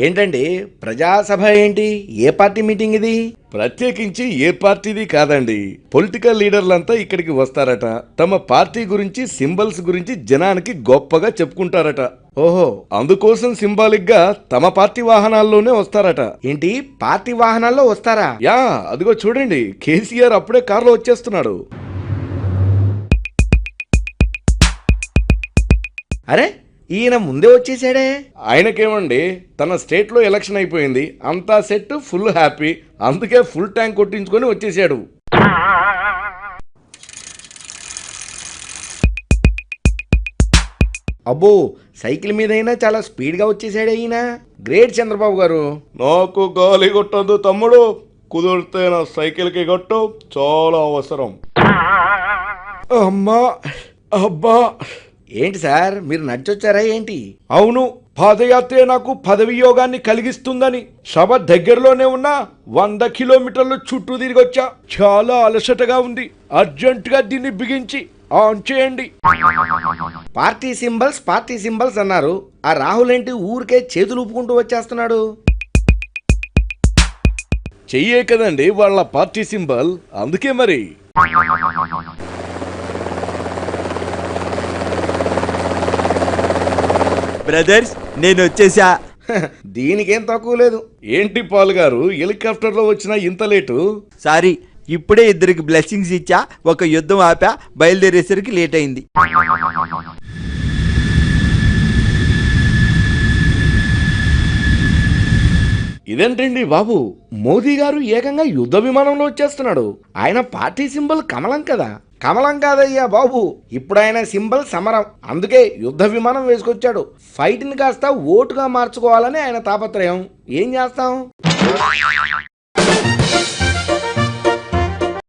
ఏంటండి ప్రజాసభ ఏంటి? ఏ party meeting ఇది? ప్రత్యేకించి ఏ పార్టీది కాదండి. పొలిటికల్ లీడర్లంతా ఇక్కడికి వస్తారట. తమ పార్టీ గురించి, సింబల్స్ గురించి జనానికి గొప్పగా చెప్పుకుంటారట. ఓహో, అందుకోసం సింబాలిక్ గా తమ పార్టీ వాహనాల్లోనే వస్తారట. ఏంటి పార్టీ వాహనాల్లో వస్తారా? యా, అదిగో చూడండి, కేసీఆర్ అప్పుడే కారులో వచ్చేస్తున్నాడు. అరే, ఈయన ముందే వచ్చేసాడే. ఆయనకేమండి, తన స్టేట్ లో ఎలక్షన్ అయిపోయింది, అంతా సెట్, ఫుల్ హ్యాపీ, అందుకే ఫుల్ ట్యాంక్ కొట్టించుకొని వచ్చేసాడు. అబ్బో, సైకిల్ మీదైనా చాలా స్పీడ్ గా వచ్చేసాడే ఈయన. గ్రేట్ చంద్రబాబు గారు. నాకు గాలి కొట్టద్దు తమ్ముడు, కుదిరితే నా సైకిల్ కి కొట్టు, చాలా అవసరం. అమ్మా, అబ్బా, ఏంటి సార్ మీరు నడిచొచ్చారా ఏంటి? అవును, పాదయాత్రే నాకు పదవి యోగాన్ని కలిగిస్తుందని సభ దగ్గరలోనే ఉన్న 100 కిలోమీటర్లు చుట్టూ తిరిగొచ్చా. చాలా అలసటగా ఉంది. అర్జెంటుగా దీన్ని బిగించి ఆన్ చేయండి. పార్టీ సింబల్స్ అన్నారు. ఆ రాహుల్ ఏంటి ఊరికే చేతులు ఊపుకుంటూ వచ్చేస్తున్నాడు? చెయ్యే కదండి వాళ్ళ పార్టీ సింబల్, అందుకే మరి. బ్రదర్స్, నేను వచ్చేసా. దీనికేం తక్కువ లేదు. ఏంటి పాల్ గారు, హెలికాప్టర్ లో వచ్చిన ఇంత లేటు? సారీ, ఇప్పుడే ఇద్దరికి బ్లెస్సింగ్స్ ఇచ్చా, ఒక యుద్ధం ఆపా, బయలుదేరేసరికి లేట్ అయింది. ఇదేంటండి బాబు, మోదీ గారు ఏకంగా యుద్ధ విమానంలో వచ్చేస్తున్నాడు. ఆయన పార్టీ సింబల్ కమలం కదా? కమలం కాదయ్యా బాబు, ఇప్పుడు ఆయన సింబల్ సమరం. అందుకే యుద్ధ విమానం వేసుకొచ్చాడు. ఫైట్ ని కాస్త ఓటుగా మార్చుకోవాలని ఆయన తాపత్రయం. ఏం చేస్తాం?